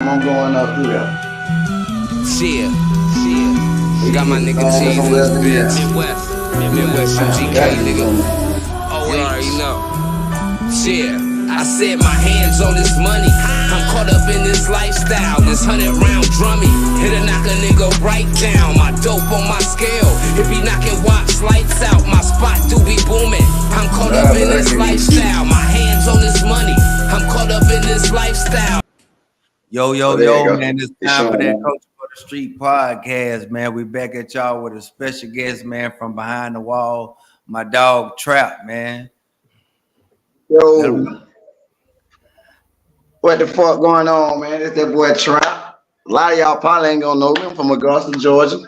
I'm going up through there. Shit. Got my nigga G's in this bitch. Midwest UGK, nigga. Oh, you already know. Shit. I said my hands on this money. I'm caught up in this lifestyle. This 100-round drummy. It'll knock a nigga right down. My dope on my scale. It be knocking watch lights out. My spot do be booming. I'm caught up in this lifestyle. My hands on this money. I'm caught up in this lifestyle. Yo, man, it's time for that Coach for the Street podcast, man. We back at y'all with a special guest, man, from behind the wall, my dog Trap, man. Yo, what the fuck going on, man? It's that boy Trap. A lot of y'all probably ain't gonna know him from Augusta, Georgia.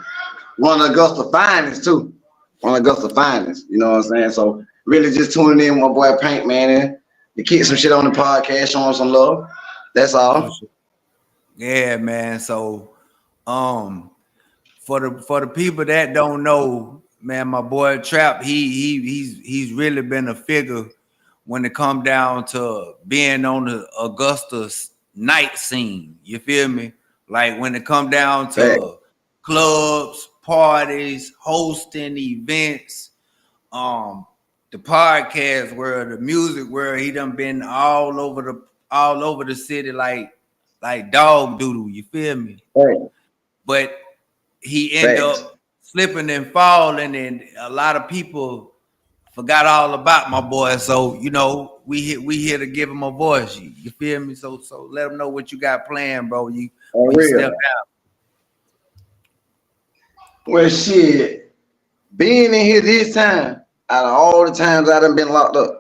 One of Augusta finest, too. One of Augusta finest, you know what I'm saying? So really just tuning in with my boy Paint, man, and to kick some shit on the podcast, showing some love. That's all. Yeah, man. So, for the people that don't know, man, my boy Trap, he's really been a figure when it come down to being on the Augusta's night scene. You feel me? Like when it come down to clubs, parties, hosting events, the podcast world, the music world, he done been all over the city like dog doodle, you feel me? Right. But he ended up slipping and falling, and a lot of people forgot all about my boy. So, you know, we here to give him a voice. You feel me? So let him know what you got planned, bro. You step out. Well, shit, being in here this time, out of all the times I done been locked up,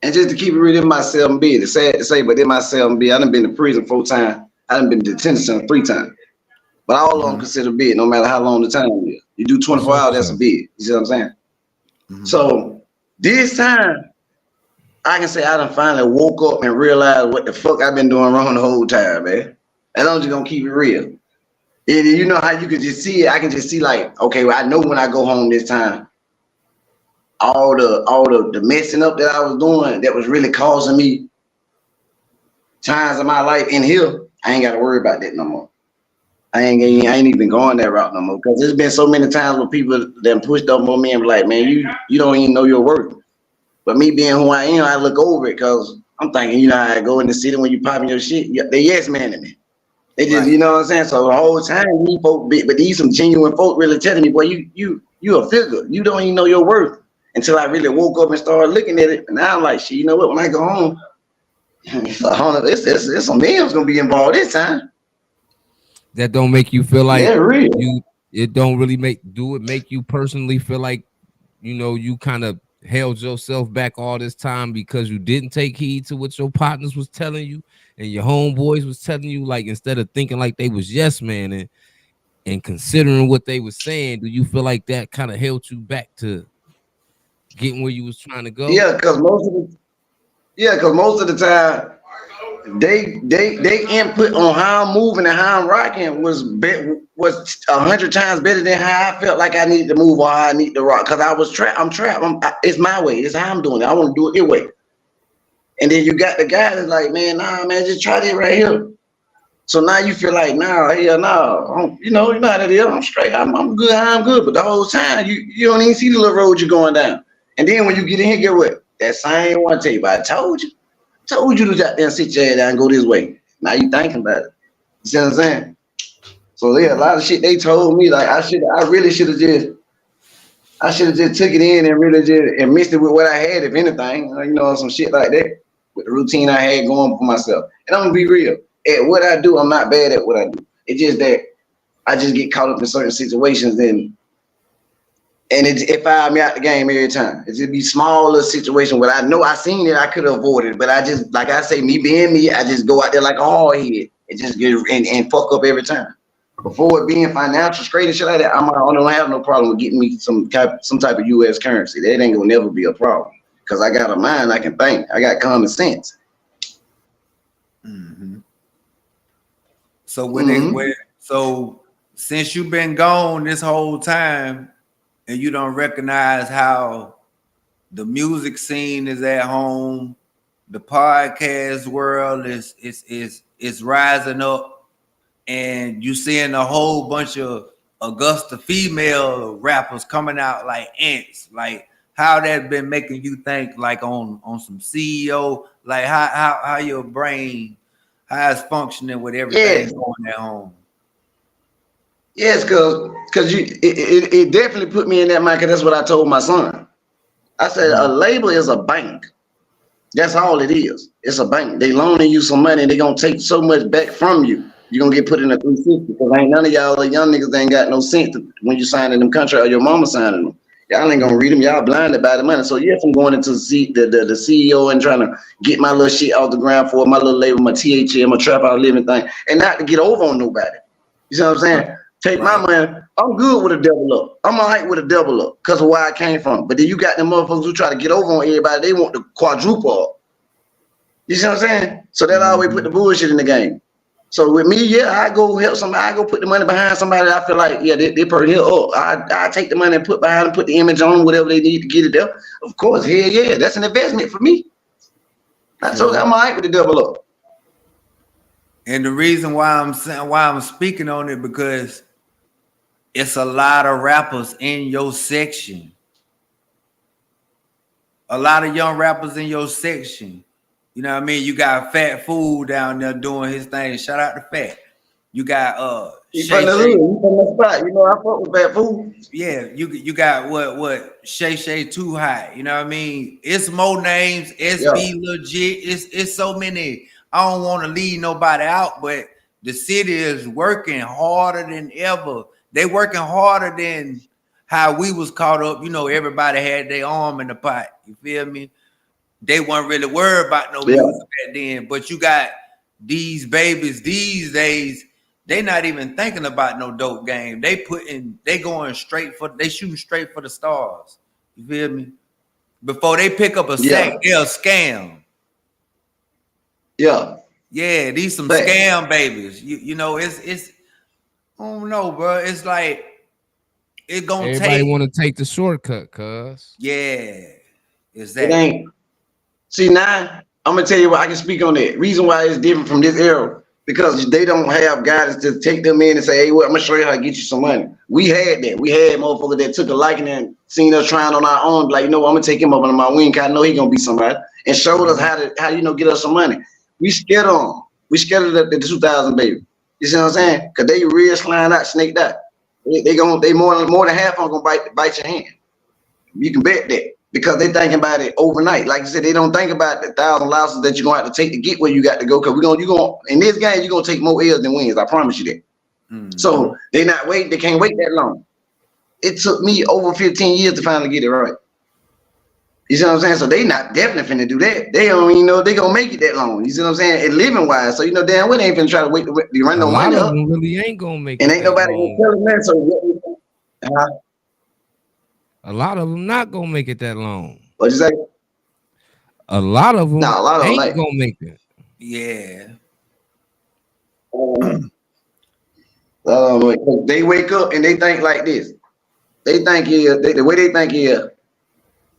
and just to keep it real, in my cell and B, it's sad to say, but in my cell and B, I done been to prison 4 times. I done been to detention center 3 times. But all of them consider bid, no matter how long the time is. You do 24 hours, that's a bid. You see what I'm saying? Mm-hmm. So this time, I can say I done finally woke up and realized what the fuck I've been doing wrong the whole time, man. And I'm just gonna keep it real. And you know how you can just see it. I can just see like, okay, well, I know when I go home this time, all the messing up that I was doing that was really causing me times of my life in here, I ain't got to worry about that no more. I ain't even going that route no more, because there's been so many times when people then pushed up on me and be like, man, you don't even know your worth. But me being who I am, I look over it because I'm thinking, you know how I go in the city when you popping your shit, they yes man to me. They just, you know what I'm saying? So the whole time, these folk, but these some genuine folk really telling me, boy, you a figure. You don't even know your worth. Until I really woke up and started looking at it, and now I'm like, shit, you know what? When I go home, it's some nails gonna be involved this time. That don't make you feel like real. It don't really make you personally feel like, you know, you kind of held yourself back all this time because you didn't take heed to what your partners was telling you and your homeboys was telling you, like, instead of thinking like they was yes man and considering what they was saying, do you feel like that kind of held you back to getting where you was trying to go? Yeah, because most of the time they input on how I'm moving and how I'm rocking was 100 times better than how I felt like I needed to move or how I need to rock. Because I'm trapped. It's my way. It's how I'm doing it. I want to do it your way. And then you got the guy that's like, man, nah, man, just try this right here. So now you feel like, nah, hell no, you know how that is. I'm straight. I'm good. I'm good. But the whole time you don't even see the little road you're going down. And then when you get in here, get what? That same one tell you, but I told you to get there and sit your head down and go this way. Now you thinking about it. You see what I'm saying? So yeah, a lot of shit they told me, like I really should have just took it in and really just and mixed it with what I had, if anything, you know, some shit like that, with the routine I had going for myself. And I'm gonna be real. At what I do, I'm not bad at what I do. It's just that I just get caught up in certain situations and it fired me out the game every time. It just be smaller situation where I know I seen it, I could have avoided, but I just, like I say, me being me, I just go out there like a hard head and just get and fuck up every time. Before it being financial straight and shit like that, I don't have no problem with getting me some type of U.S. currency. That ain't gonna never be a problem because I got a mind, I can think, I got common sense. Mm-hmm. So so since you've been gone this whole time, and you don't recognize how the music scene is at home, the podcast world is rising up and you seeing a whole bunch of Augusta female rappers coming out like ants. Like how that been making you think like on some CEO, like how your brain how it's functioning with everything Yes, going at home. yes, cause it definitely put me in that mind. Cause that's what I told my son. I said a label is a bank. That's all it is. It's a bank. They loaning you some money and they gonna take so much back from you. You're gonna get put in a 360 because ain't none of y'all the young niggas ain't got no sense when you signing them contract or your mama signing them. Y'all ain't gonna read them. Y'all blinded by the money. So yes, I'm going into the CEO and trying to get my little shit off the ground for my little label, my THM, my trap out living thing, and not to get over on nobody. You see what I'm saying? Take my money. I'm good with a double up. I'm all right with a double up because of where I came from. But then you got them motherfuckers who try to get over on everybody. They want the quadruple up. You see what I'm saying? So that always put the bullshit in the game. So with me, yeah, I go help somebody. I go put the money behind somebody that I feel like, yeah, they pretty up. I take the money and put behind them, put the image on them, whatever they need to get it there. Of course, hell yeah, that's an investment for me. I told you I'm all right with the double up. And the reason why I'm speaking on it because it's a lot of rappers in your section. A lot of young rappers in your section. You know what I mean? You got Fat Fool down there doing his thing. Shout out to Fat. You got He from the hood, he from the spot. You know, I fuck with Fat Fool. Yeah, you got what Shay Too High. You know what I mean? It's more names. SB legit. It's so many. I don't want to leave nobody out, but the city is working harder than ever. They working harder than how we was caught up. You know, everybody had their arm in the pot. You feel me? They weren't really worried about no music back then. But you got these babies these days. They not even thinking about no dope game. They shooting straight for the stars. You feel me? Before they pick up a sack, they'll scam. Yeah. Yeah, these some scam babies. You know, it's I don't know, bro. It's like it gonna everybody want to take the shortcut, cuz. Yeah. Exactly. It ain't. See, now I'm gonna tell you what I can speak on that. Reason why it's different from this era. Because they don't have guys to take them in and say, hey, well, I'm gonna show you how to get you some money. We had that. We had motherfuckers that took a liking and seen us trying on our own, like, you know, I'm gonna take him up under my wing. I know he gonna be somebody, and showed us how you know get us some money. We scared on. We scared of the 2000 baby. You see what I'm saying? Cause they real slime out, snaked out. They more than half of them gonna bite your hand. You can bet that. Because they thinking about it overnight. Like I said, they don't think about the 1,000 losses that you're gonna have to take to get where you got to go. Because in this game, you're gonna take more L's than wins. I promise you that. So they can't wait that long. It took me over 15 years to finally get it right. You see what I'm saying? So they not definitely finna do that. They don't even know they gonna make it that long. You see what I'm saying? And living wise. So you know damn well they ain't finna try to wait to run no money up. Really ain't gonna make and it. And ain't nobody gonna tell them that. So a lot of them not gonna make it that long. What'd you say? A lot of them ain't gonna make it. Yeah. They wake up and they think like this. They think the way they think is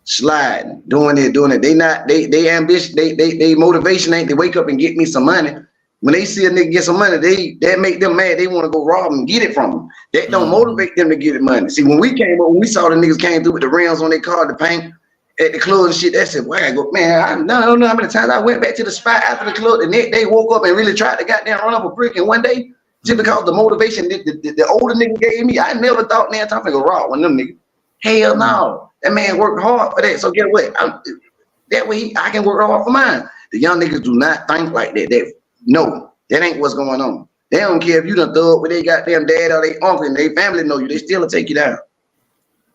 sliding, doing it. They ambition, they motivation ain't to wake up and get me some money. When they see a nigga get some money, that make them mad. They want to go rob him and get it from him. That don't motivate them to get the money. See, when we saw the niggas came through with the rims on their car, the paint at the club and shit, that said, well, I go, man, I don't know how many times I went back to the spot after the club. The next day woke up and really tried to goddamn run up a brick in one day just because the motivation the older nigga gave me. I never thought, man, I'm gonna go rob one of them niggas. Hell no. That man worked hard for that. So get what? That way I can work hard for mine. The young niggas do not think like that. No, that ain't what's going on. They don't care if you done thug with their goddamn dad or their uncle and their family know you. They still will take you down.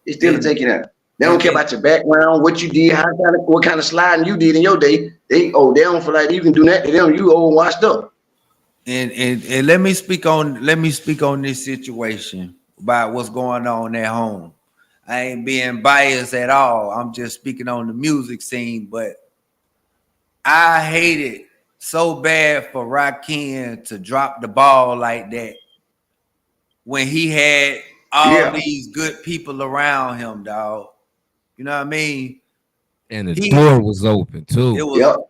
They don't care about your background, what you did, what kind of sliding you did in your day. They don't feel like you can do that to them. You old washed up. And let me speak on this situation about what's going on at home. I ain't being biased at all. I'm just speaking on the music scene, but I hate it so bad for Rakim to drop the ball like that when he had all these good people around him, dog. You know what I mean? And the door was open too. It was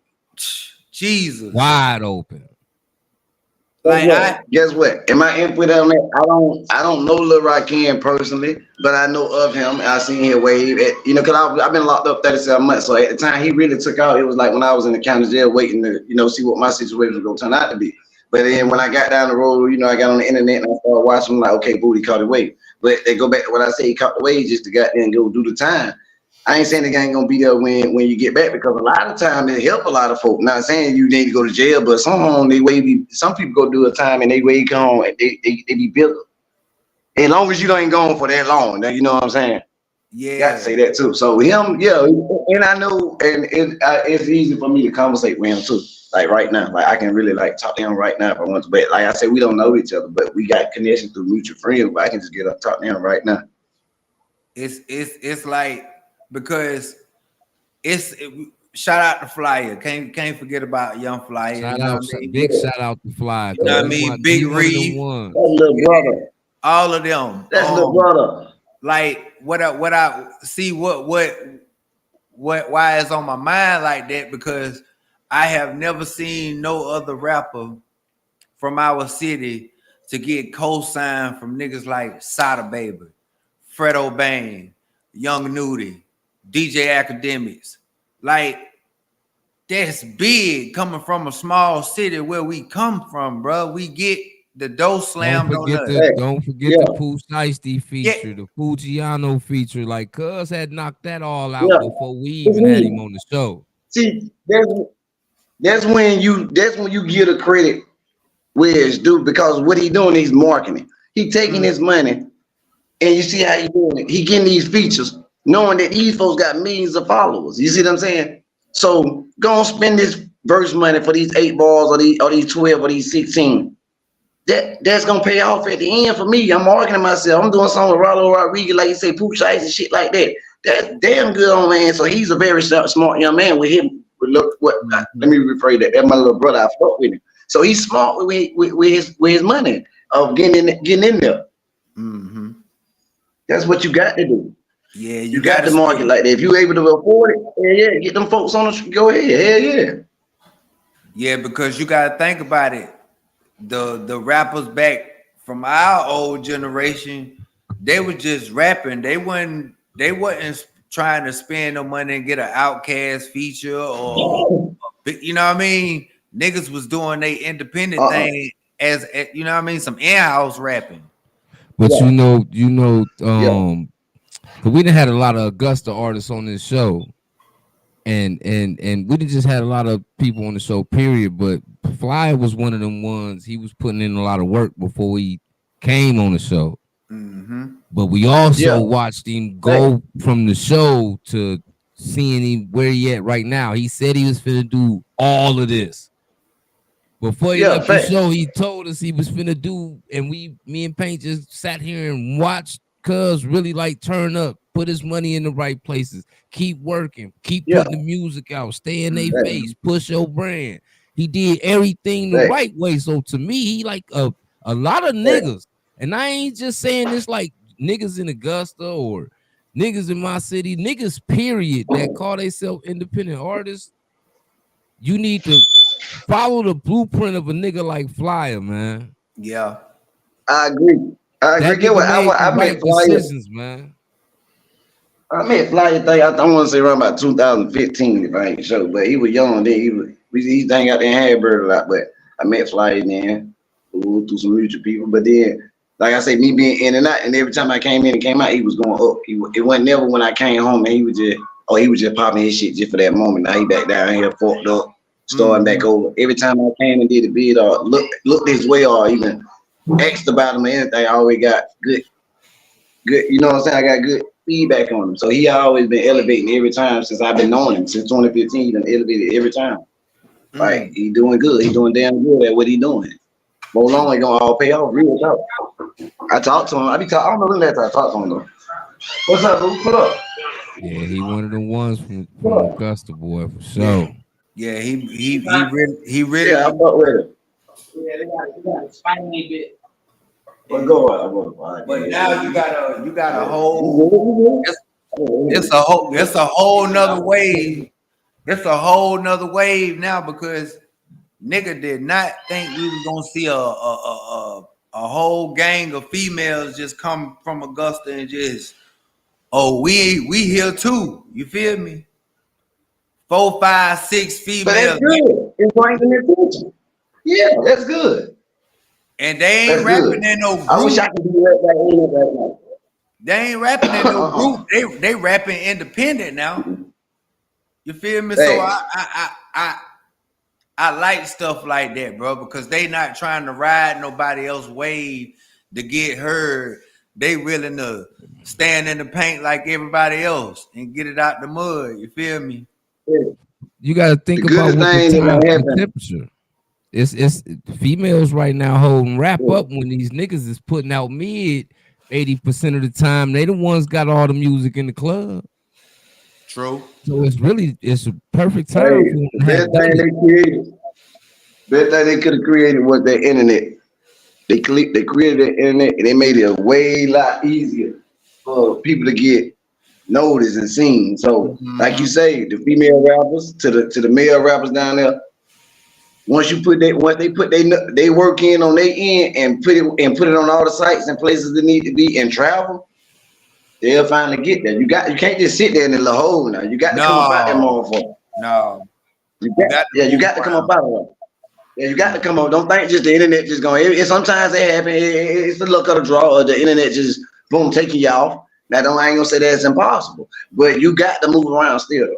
Jesus wide open. Guess what? In my input on that, I don't know Lil Rakim personally, but I know of him. I seen him wave at, cause I've been locked up 37 months. So at the time he really took out, it was like when I was in the county jail waiting to, see what my situation was gonna turn out to be. But then when I got down the road, I got on the internet and I started watching, like, okay, booty caught the wave. But they go back to what I say, he caught the wave just to goddamn go do the time. I ain't saying the guy ain't gonna be there when you get back, because a lot of times it help a lot of folk. Not saying you need to go to jail, but some people go do a time and they way come home and they be built. As long as you ain't going for that long, you know what I'm saying? Yeah, got to say that too. So him, yeah, and I know, and it's easy for me to conversate with him too. Like right now, like I can really like talk to him right now if I want to. But like I said, we don't know each other, but we got connection through mutual friends. But I can just get up talk to him right now. It's like, because shout out to Flyer. Can't forget about young Flyer. Shout out, big shout out to Flyer. You know what I mean? Big Reed, that's little brother. All of them. That's little brother. Like what I see, why it's on my mind like that, because I have never seen no other rapper from our city to get co-signed from niggas like Sada Baby, Fredo Bang, Young Nudie, DJ Academics. Like, that's big coming from a small city where we come from, bro. We get the dough slammed on us. Don't forget the Pooh Shiesty feature, the Fujiano feature. Like, Cuz had knocked that all out before we even had him on the show. See, that's when you give the credit where it's due, because what he doing, he's marketing. He taking his money, and you see how he doing it. He getting these features, knowing that these folks got millions of followers. You see what I'm saying? So go and spend this verse money for these 8 balls or these 12 or these 16. That's gonna pay off at the end for me. I'm marketing myself. I'm doing something with Rollo Rodriguez, like you say, Pooh Shiesty and shit like that. That's damn good on man. So he's a very smart young man. With him, let me rephrase that. That's my little brother. I fuck with him. So he's smart with his money of getting in there. Mm-hmm. That's what you got to do. Yeah, you got to market like that. If you able to afford it, get them folks on the go ahead. Hell yeah. Yeah, because you gotta think about it. The rappers back from our old generation, they were just rapping. They wasn't trying to spend no money and get an Outkast feature, or you know what I mean. Niggas was doing their independent thing as you know what I mean, some in-house rapping. But you know, because we done had a lot of Augusta artists on this show, and we done just had a lot of people on the show, period. But Fly was one of them ones. He was putting in a lot of work before he came on the show. Mm-hmm. But we also watched him go from the show to seeing him where he at right now. He said he was finna do all of this. Before he left the show, he told us he was finna do, and me and Paint just sat here and watched Cuz really like turn up, put his money in the right places, keep working, keep putting the music out, stay in their face, push your brand. He did everything the right way. So to me, he like a lot of niggas. And I ain't just saying this like niggas in Augusta or niggas in my city, niggas period, that call themselves independent artists. You need to follow the blueprint of a nigga like Flyer, man. Yeah. I agree. Get what I made decisions, man. I met Flyer thing. I want to say around about 2015, if I ain't sure, but he was young then. He hang out there in Harrisburg a lot, but I met Flyer then through some mutual people. But then, like I say, me being in and out, and every time I came in and came out, he was going up. It wasn't never when I came home and he was just popping his shit just for that moment. Now he back down here, forked up, starting back over. Every time I came and did a bid or looked his way or even asked about him or anything, I always got good, you know what I'm saying? I got good feedback on him. So he always been elevating every time since I've been knowing him. Since 2015, he been elevated every time. Like, he doing good. He doing damn good at what he doing. More long, he gonna all pay off. Real talk. I talked to him. I don't know when last time I talked to him though. What's up, boo? Put up. Yeah, he one of the ones from Augusta, boy, for sure. Yeah, he really. Yeah, I fuck with him. Yeah, they got a spiny bit. But go on. But now you got a whole. It's a whole nother wave. It's a whole nother wave now, because nigga did not think we was gonna see a whole gang of females just come from Augusta and just, oh, we here too. You feel me? 4, 5, 6 But that's females, good. It's bringing attention. Yeah, that's good. and they ain't That's rapping good. in no I wish group. I could do that right now. They ain't rapping in no group. They rapping independent now. You feel me? So Thanks. I like stuff like that, bro, because they not trying to ride nobody else's wave to get heard. They willing to stand in the paint like everybody else and get it out the mud. You feel me? You got to The think about goodest what thing that might the happen. temperature. It's females right now holding wrap up when these niggas is putting out mid 80% of the time. They the ones got all the music in the club. True. So it's a perfect Hey, time for them the to best have done thing it. they created, best thing they could have created was the internet. They created the internet and they made it a way lot easier for people to get noticed and seen. So, like you say, the female rappers to the male rappers down there. Once they put they work in on their end and put it on all the sites and places that need to be and travel, they'll finally get there. You can't just sit there in the little hole now. You got to come up out that No, motherfucker. no. You You got to you move got to come up around. out of there. Yeah, you got to come up. Don't think just the internet just going. Sometimes it happen. It's the luck of the draw, or the internet just boom taking you off. Now, I ain't gonna say that's impossible, but you got to move around still.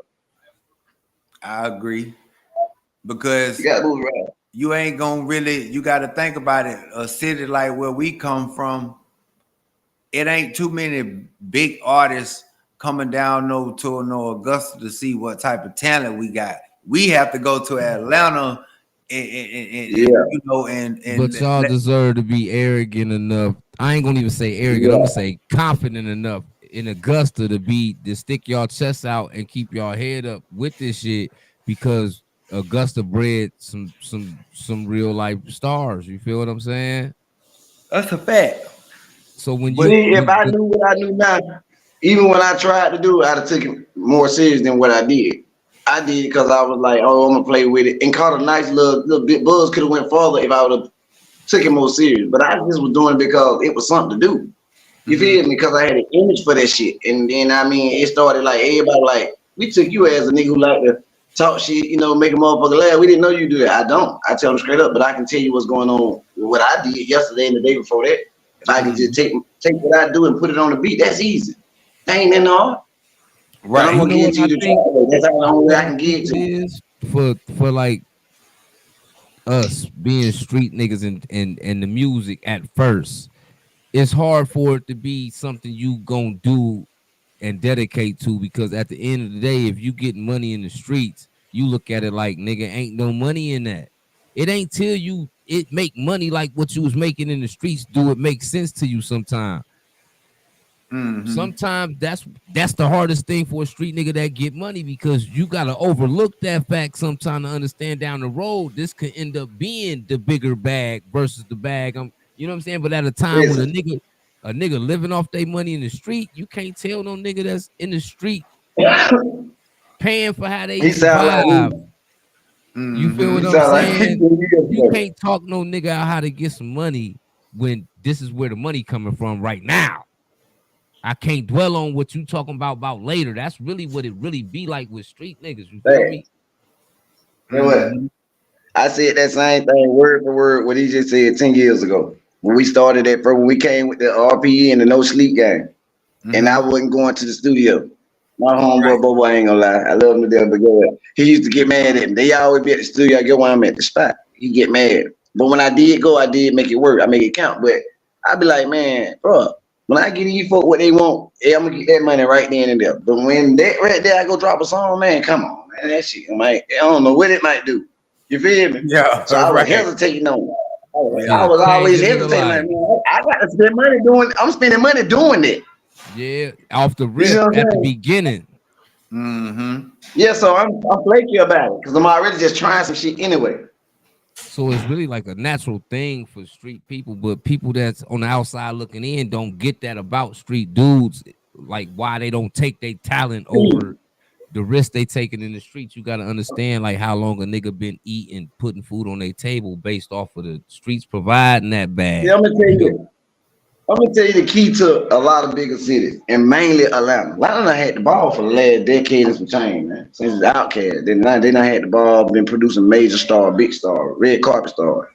I agree. You Because got to move around. you ain't gonna really, you got to think about it. A city like where we come from, it ain't too many big artists coming down no Augusta to see what type of talent we got. We have to go to Atlanta and Yeah, you know and But y'all deserve to be arrogant enough. I ain't gonna even say arrogant. I'm yeah. gonna say confident enough in Augusta to stick y'all chests out and keep y'all head up with this shit because Augusta bred some real life stars. You feel what I'm saying? that's a fact. So when But you See, if I knew what I knew now, even when I tried to do it, I'd have taken it more serious than what I did. I did because I was like, oh, I'm gonna play with it and caught a nice little bit buzz. Could have went farther if I would have took it more serious. But I just was doing it because it was something to do. You feel me? Because I had an image for that shit. And then I mean, it started like everybody like, we took you as a nigga who like to talk shit, make a motherfucker laugh. We didn't know you do that. I don't. I tell them straight up, but I can tell you what's going on with what I did yesterday and the day before that. If I can just take what I do and put it on the beat, that's easy. That ain't in the art. And I'm right. you gonna know give it what to you I the think, try. That's the only way I can give it to it you. is for like us being street niggas and the music at first. It's hard for it to be something you gonna do and dedicate to because at the end of the day, if you get money in the streets, you look at it like nigga ain't no money in that. It ain't till it make money like what you was making in the streets. Do it make sense to you sometime? Sometimes that's the hardest thing for a street nigga that get money because you gotta overlook that fact sometime to understand down the road this could end up being the bigger bag versus the bag. You know what I'm saying? But at a time when Listen. a nigga living off their money in the street, you can't tell no nigga that's in the street paying for how they He sound like survive. me. You feel what He I'm sound like me saying? 2 years You ago. can't talk no nigga out how to get some money when this is where the money coming from right now. I can't dwell on what you talking about later. That's really what it really be like with street niggas. You feel me? You know what? I said that same thing word for word what he just said 10 years ago. When we started that when we came with the RPE and the no sleep game. And I wasn't going to the studio. My Right. homeboy Bobo, I ain't gonna lie. I love him to death, but go ahead. He used to get mad at me. They always be at the studio. I go when I'm at the spot. He get mad. But when I did go, I did make it work. I make it count. But I be like, man, bro, when I give you folk what they want, yeah, I'm gonna get that money right then and there. But when that right there, I go drop a song, man, come on, man, that shit, I don't know what it might do. You feel me? Yeah, So I was right. hesitating on it. I Yeah. was Change always a nigga hesitating, like, life. man, I got to spend money doing. I'm spending money doing it. Yeah, off the You see rip what I'm at the saying? beginning. Yeah, so I'm flaky about it because I'm already just trying some shit anyway. So it's really like a natural thing for street people, but people that's on the outside looking in don't get that about street dudes, like why they don't take their talent over the risk they taking in the streets. You got to understand like how long a nigga been eating, putting food on their table based off of the streets providing that bag. Yeah, I'm gonna tell you. I'm gonna tell you the key to a lot of bigger cities, and mainly Atlanta. Atlanta had the ball for the last decade and some change, man. Since the Outcast, they not had the ball, been producing major star, big star, red carpet star.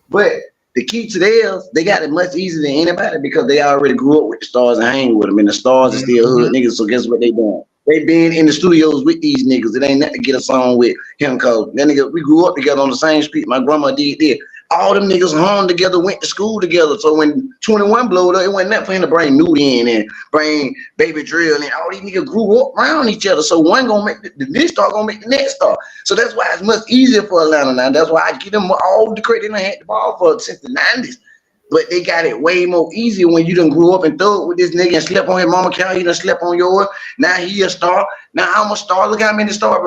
But the key to theirs, they got it much easier than anybody because they already grew up with the stars and hang with them, and the stars are still hood niggas. So guess what they doing? They been in the studios with these niggas. It ain't nothing to get a song with him, cause that nigga, we grew up together on the same street. My grandma did this. All them niggas hung together, went to school together. So when 21 blowed up, it wasn't nothing for him to bring Nude in and bring Baby Drill, and all these niggas grew up around each other. So one gonna make the this star gonna make the next star. So that's why it's much easier for Atlanta now. That's why I give them all the credit they had the ball for since the 90s. But they got it way more easier when you done grew up and thug with this nigga and slept on his mama couch. He done slept on yours. Now he a star. Now I'm a star. Look how many stars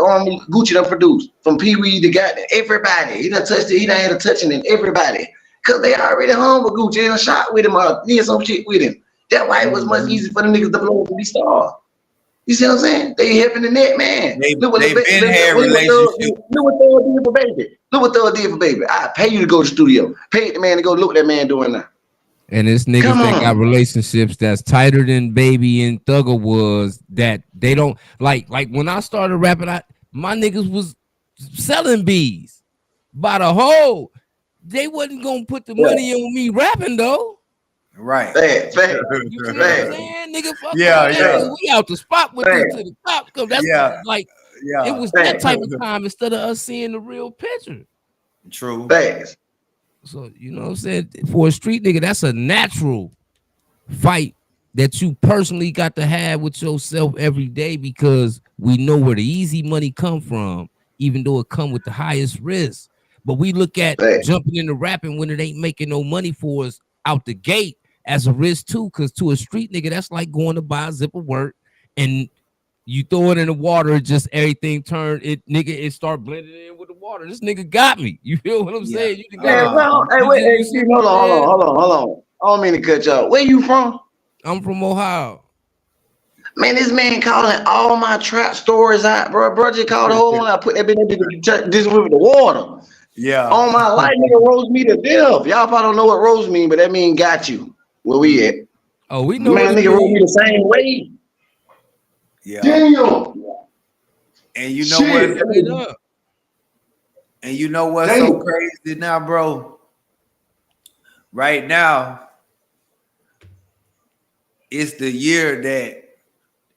Gucci done produced. From Pee Wee to got everybody. He done touched it. He done had a touching in everybody. Cause they already hung with Gucci. They done shot with him or did some shit with him. That's why it was much easier for the niggas to blow up and be stars. You see what I'm saying? They helping the net, man. Look what Thug did for Baby. Look what Thug did for Baby. I pay you to go to the studio. Pay the man to go look what that man doing now. And it's niggas that got relationships that's tighter than Baby and Thugger was, that they don't like when I started rapping, my niggas was selling bees by the hole. They wasn't gonna put the money on me rapping though. Right. Fact. You know what I'm saying, nigga? Fuck yeah. We out the spot with this to the top. Cause that's it was that type of time instead of us seeing the real picture. True. Thanks. So you know what I'm saying? For a street nigga, that's a natural fight that you personally got to have with yourself every day, because we know where the easy money come from, even though it come with the highest risk. But we look at jumping into rapping when it ain't making no money for us out the gate as a risk too, because to a street nigga, that's like going to buy a zip of work and you throw it in the water, just everything turn it, nigga, it start blending in with the water. This nigga got me. You feel what I'm saying? You hold on. I don't mean to cut you off. Where you from? I'm from Ohio. Man, this man calling all my trap stories out, bro. Bro just called the whole one. I put that bitch this with the water. Yeah. On my life, nigga, rose me to death. Y'all probably don't know what rose mean, but that mean got you. Where we at? Oh, we know. Man, nigga rose me the same way. Yeah. Damn. And you know what? And you know what's so crazy now, bro? Right now, it's the year that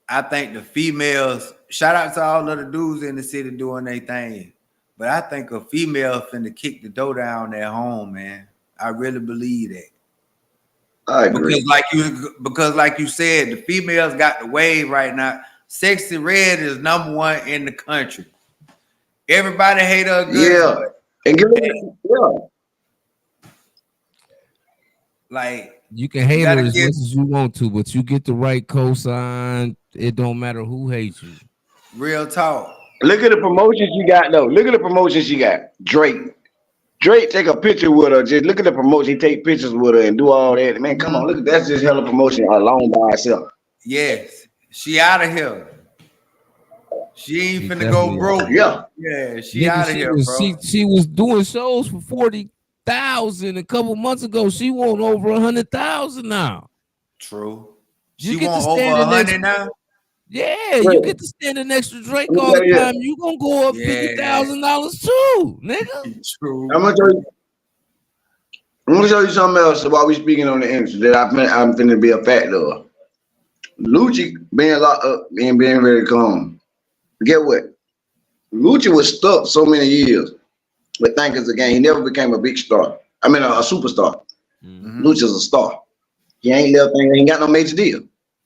I think the females, shout out to all of the dudes in the city doing their thing, but I think a female finna kick the door down at home, man. I really believe that. I agree. Because like you said, the females got the wave right now. Sexy Red is #1 in the country. Everybody hate her. Like, you can hate her as much as you want to, but you get the right cosign. It don't matter who hates you. Real talk. Look at the promotions you got, though. Look at the promotions she got. Drake take a picture with her. Just look at the promotion. He take pictures with her and do all that. Man, come on. Look at that's just hella promotion alone by herself. Yes. She out of here. She ain't finna go broke. Yeah, she out of here, bro. She was doing shows for 40,000 a couple months ago. She want over 100,000 now. True. She want over 100 now. Yeah, you get to stand next to Drake all the time. You gonna go up $50,000 too, nigga. True. I'm gonna show you something else while we speaking on the industry that I'm finna be a factor of. Lucci being locked up and being very calm. Get what? Lucci was stuck so many years with Think It's a Game. He never became a big star. I mean, a superstar. Lucci's a star. He ain't left. He ain't got no major deal.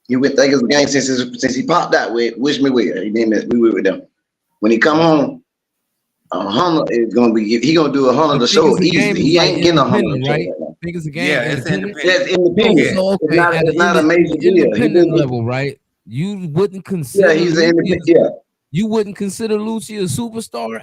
He went Think It's a Game since he popped out with Wish Me Well. He didn't we with them. When he come home, Hunter is gonna be. He gonna do a Hunter the show easily. He ain't getting a Hunter right? Think It's a Game. Yeah, it's independent. That's independent. So, okay, it's not a major deal. Independent level, right? You wouldn't consider. Yeah, he's an independent. Yeah. You wouldn't consider Lucci a superstar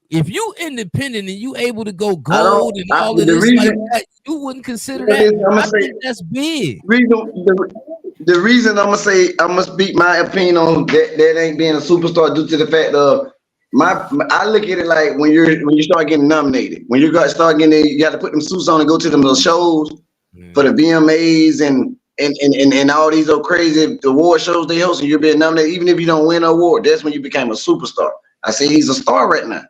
if you independent and you able to go gold and all of this like that, you wouldn't consider that. I think that's big. The the reason I'm gonna speak my opinion on that ain't being a superstar due to the fact of I look at it like when you start getting nominated, when you got start getting you got to put them suits on and go to them little shows for the VMAs and all these old crazy award shows they host, and you're being nominated. Even if you don't win an award, that's when you became a superstar. I say he's a star right now.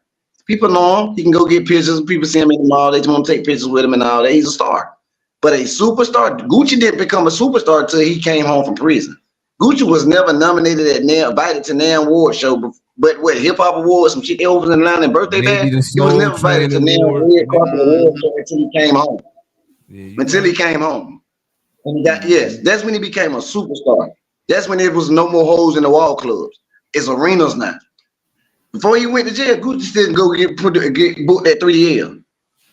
People know him. He can go get pictures. People see him in the mall. They just want to take pictures with him and all that. He's a star. But a superstar, Gucci didn't become a superstar until he came home from prison. Gucci was never nominated invited to Nan Award show, but what hip hop awards, some shit over in line and birthday band, he was never invited to Nan Red Carpet Award show until he came home. Until he came home. And he got that's when he became a superstar. That's when there was no more holes in the wall clubs. It's arenas now. Before he went to jail, Gucci didn't go get booked at 3L.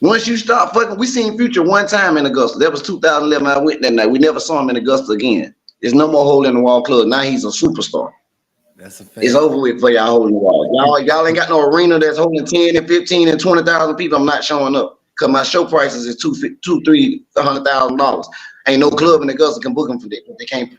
Once you start fucking, we seen Future one time in Augusta. That was 2011. I went that night. We never saw him in Augusta again. There's no more hole in the wall club. Now he's a superstar. That's a fact. It's over with for y'all holding the wall. Y'all ain't got no arena that's holding 10 and 15 and 20,000 people. I'm not showing up because my show prices is $200,000. Ain't no club in Augusta can book them for that.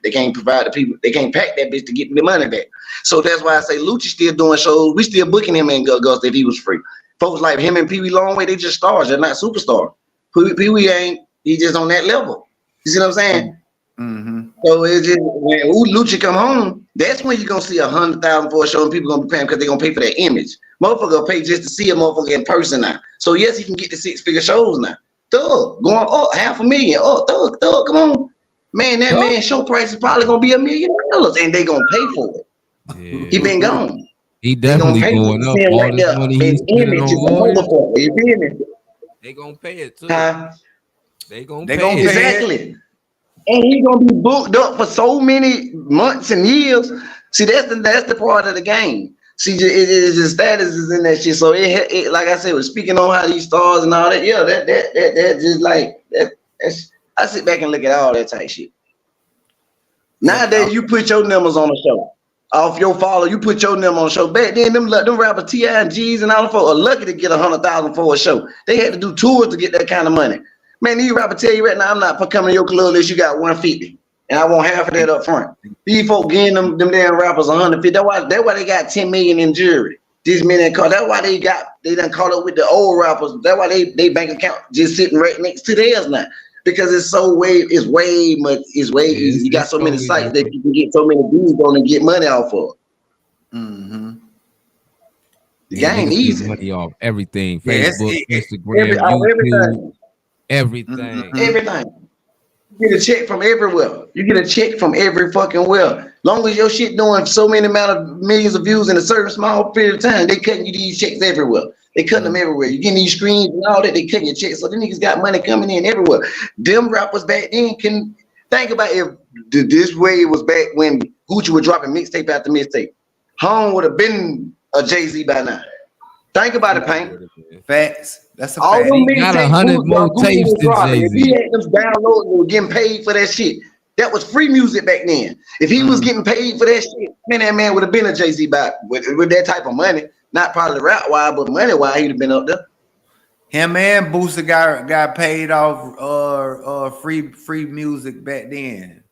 They can't provide the people. They can't pack that bitch to get the money back. So that's why I say Lucci still doing shows. We still booking him in Augusta if he was free. Folks like him and Pee Wee Longway, they just stars. They're not superstars. Pee Wee ain't. He just on that level. You see what I'm saying? Mm-hmm. So it's just when Lucci come home, that's when you're gonna see 100,000 for a show, and people gonna be paying because they're gonna pay for that image. Motherfucker gonna pay just to see a motherfucker in person now. So yes, he can get the 6-figure shows now. Thug going up $500,000. Oh, Thug, come on, man. That man show price is probably gonna be $1 million, and they gonna pay for it. Yeah. He been gone. He definitely going up. All right this money he's spending on lawyers. You feel me? They gonna pay it too. They gonna pay it. Exactly. And he's gonna be booked up for so many months and years. See, that's the part of the game. See, his status is in that shit. So it like I said, was speaking on how these stars and all that. Yeah, that just like that's. I sit back and look at all that type shit. Nowadays, you put your numbers on the show. Off your follow, you put your number on the show. Back then, them rappers T.I. and G's and all the folks are lucky to get 100,000 for a show. They had to do tours to get that kind of money. Man, these rappers tell you right now, I'm not coming to your club unless you got 150, and I want half of that up front. These folks getting them damn rappers 150. That's why they got 10 million in jury. These men in car. That's why they done caught up with the old rappers. That's why they bank account just sitting right next to theirs now. Because it's way easy. You got so many sites that you can get so many views on and get money off of. Mm-hmm. The game easy. Money off everything. Facebook, Instagram, YouTube, everything. Everything. You get a check from everywhere. You get a check from every fucking where. Long as your shit doing so many amount of millions of views in a certain small period of time, they cutting you these checks everywhere. They cutting them everywhere. You getting these screens and all that, they cutting your checks. So the niggas got money coming in everywhere. Them rappers back then can think about if this way it was back when Gucci was dropping mixtape after mixtape. Home would have been a Jay-Z by now. Think about it, Paint. Facts. That's a all fact. them he got 100 more tapes than Jay-Z. If he had them downloading and getting paid for that shit, that was free music back then. If he was getting paid for that shit, man, that man would have been a Jay-Z back with that type of money. Not probably rap wise, but money wise, he'd have been up there. Him and Booster got paid off free music back then.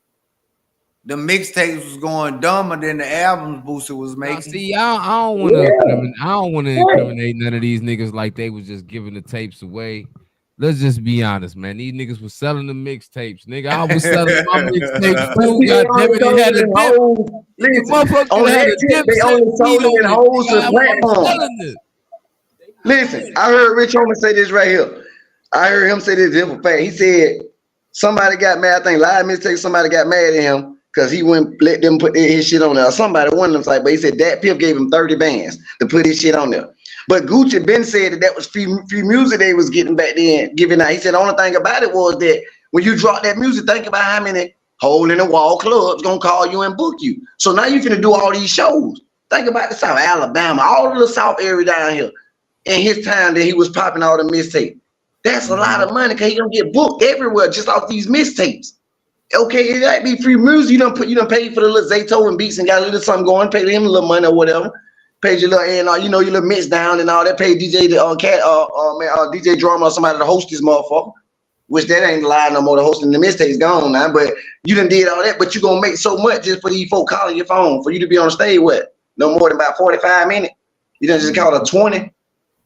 The mixtapes was going dumber than the albums Booster was making. See, I don't want to incriminate none of these niggas like they was just giving the tapes away. Let's just be honest, man. These niggas was selling the mixtapes, nigga. I was selling my mixtapes too. Goddamn it, they had a dip. Motherfucker had a dip. They only sold it in holes and platforms. Listen, I heard Rich Homie say this right here. I heard him say this for fact. He said somebody got mad. I think Live Mixtape. Somebody got mad at him because he wouldn't let them put his shit on there. Somebody, one of them, like, but he said that Piff gave him 30 bands to put his shit on there. But Gucci Ben said that was free music they was getting back then, giving out. He said the only thing about it was that when you drop that music, think about how many hole in the wall clubs gonna call you and book you. So now you finna do all these shows. Think about the South, Alabama, all of the South area down here. In his time that he was popping all the mixtapes. That's a lot of money because he gonna get booked everywhere just off these mixtapes. Okay, it might be free music. You done paid for the little Zato and beats and got a little something going, paid him a little money or whatever. Paid your little your little mix down and all that. Paid DJ DJ drama or somebody to host this motherfucker. which that ain't live no more. The hosting the mixtape's gone now, but you done did all that, but you gonna make so much just for these folk calling your phone for you to be on stage what? No more than about 45 minutes. You done just call it 20.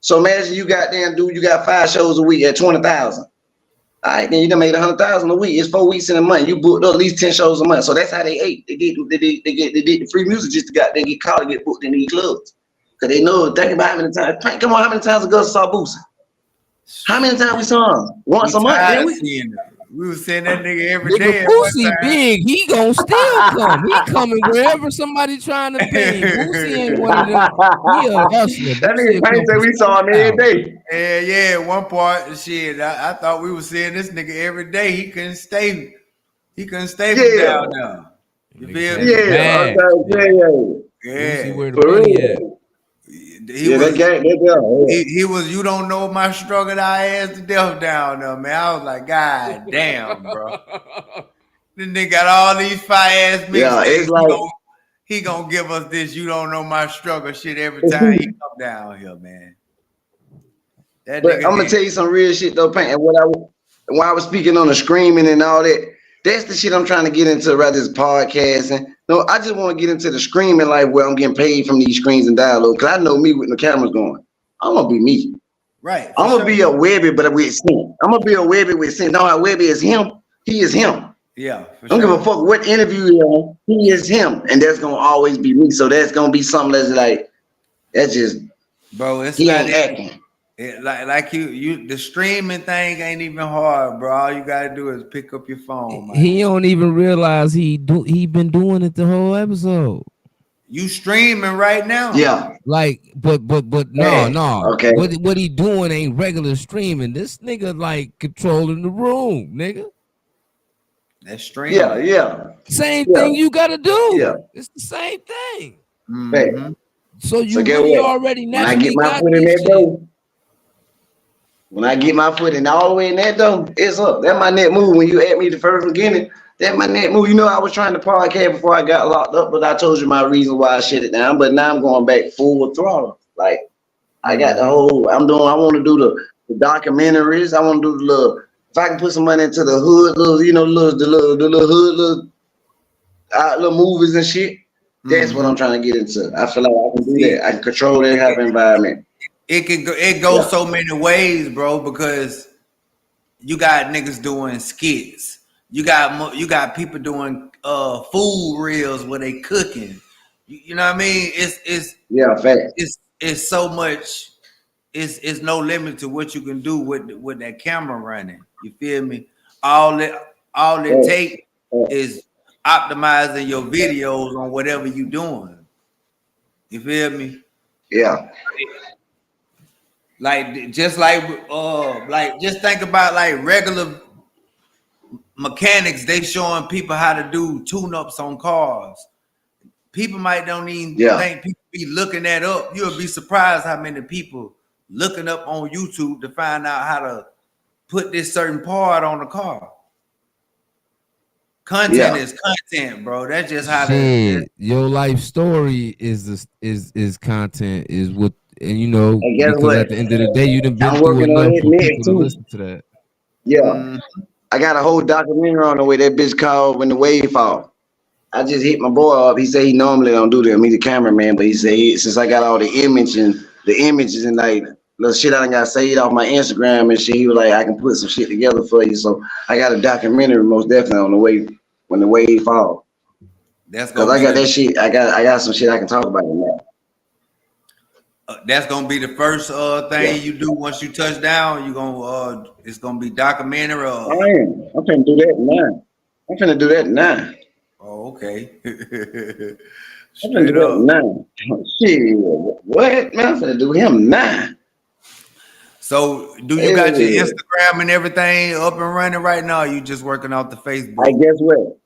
So imagine you got you got 5 shows a week at 20,000. All right, then you done made 100,000 a week. It's 4 weeks in a month. You booked up at least 10 shows a month. So that's how they ate. They did the free music just to they get called and get booked in these clubs. Cause they know, think about how many times. Come on, how many times Augusta saw Boosie? How many times we saw him? Once a month, didn't we? We was seeing that nigga every day. Boosie big, he gonna still come. He coming wherever somebody trying to pay him. Boosie ain't one of them. He a hustler. That nigga Payne said we saw him every day. Yeah, one part shit. I thought we was seeing this nigga every day. He couldn't stay. He couldn't stay from down there. You feel me? Yeah. Boosie where the money at. He was, you don't know my struggle, I ass to death down there, man. I was like, God damn, bro. Then they got all these fire ass mixtapes. Yeah, it's like he gonna give us this you don't know my struggle shit every time he come down here, man. But I'm gonna tell you some real shit though, Payne. And when I was speaking on the screaming and all that, that's the shit I'm trying to get into right this podcasting. No, I just want to get into the screaming life where I'm getting paid from these screens and download. Cause I know me with the cameras going. I'm gonna be me. Right. I'm gonna be a Webby, but with sin. I'm gonna be a Webby with sin. No, how Webby is him. He is him. Yeah. Don't give a fuck what interview you're on. He is him, and that's gonna always be me. So that's gonna be something that's like, that's just, bro. It's he ain't acting. Like you, the streaming thing ain't even hard, bro. All you gotta do is pick up your phone, man. He don't even realize he been doing it the whole episode. You streaming right now? Yeah. Like, but no. Okay. What he doing ain't regular streaming. This nigga like controlling the room, nigga. That's streaming. Yeah. Same thing you gotta do. Yeah. It's the same thing. Mm-hmm. So you really already naturally got this shit. When I get my foot in all the way in that though, it's up. That's my net move. When you at me the first beginning, that's my net move. You know, I was trying to podcast before I got locked up, but I told you my reason why I shut it down. But now I'm going back full throttle. Like I got the whole. I want to do the documentaries. I want to do the little. If I can put some money into the hood, little hood, little movies and shit. That's what I'm trying to get into. I feel like I can do that. I can control that type of environment. It goes so many ways, bro, because you got niggas doing skits. You got people doing food reels where they cooking. You know what I mean? It's so much. It's no limit to what you can do with that camera running. You feel me? All it take is optimizing your videos on whatever you doing. You feel me? Yeah. Like just think about like regular mechanics. They showing people how to do tune-ups on cars. People might don't even think people be looking that up. You'll be surprised how many people looking up on YouTube to find out how to put this certain part on the car. Content is content, bro. That's just how your life story is content is what. And you know, because what? At the end of the day, you done been through enough for people to listen to that. Yeah. I got a whole documentary on the way. That bitch called When the Wave Fall. I just hit my boy up. He said he normally don't do that. He's the cameraman, but he said since I got all the images and like little shit I done got saved off my Instagram and shit, he was like, I can put some shit together for you. So I got a documentary most definitely on the way When the Wave Fall. That's because I got that shit. I got some shit I can talk about in that. That's gonna be the first thing you do once you touch down. You gonna it's gonna be documentary. I'm finna do that now. Oh, okay. I'm finna do that now. Shit, what man? I'm finna do him now. So, do you got your Instagram and everything up and running right now? Or you just working out the Facebook? I guess what?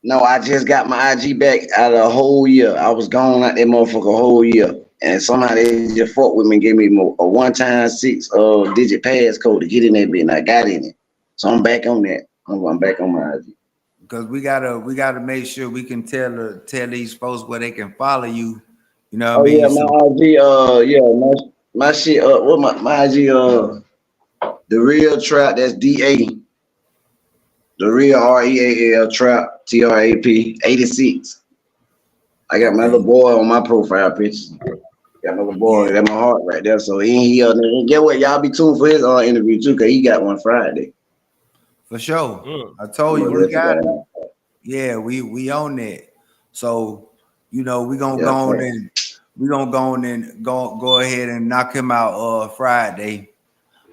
No, I just got my IG back out of a whole year. I was gone out that motherfucker a whole year. And somehow they just fought with me and gave me a one-time 6-digit passcode to get in that bit, and I got in it. So I'm back on that. I'm back on my IG. Because we gotta make sure we can tell these folks where they can follow you. You know what I mean? Yeah, my IG, my shit. What my IG? The real trap, that's DA. The real REAL trap, TRAP 86. I got my little boy on my profile pictures. Got my little boy, that's my heart right there. So and get what, y'all be tuned for his interview too, cause he got one Friday. For sure. I told you we got it. Yeah, we own that. So, you know, we gonna go on and go ahead and knock him out Friday.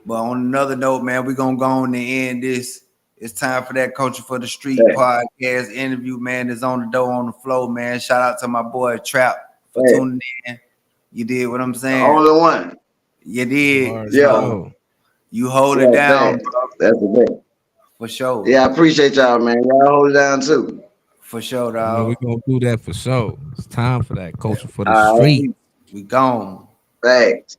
But on another note, man, we gonna go on and end this. It's time for that Culture for the Street podcast interview, man. Is on the door on the floor, man. Shout out to my boy Trap for tuning in. You did what I'm saying. All in one. You did. Yeah. You hold it down, bro. That's the thing. For sure. Yeah, I appreciate y'all, man. Y'all hold it down too. For sure, dog. We're gonna do that for sure. It's time for that Culture for the Street. We gone. Thanks.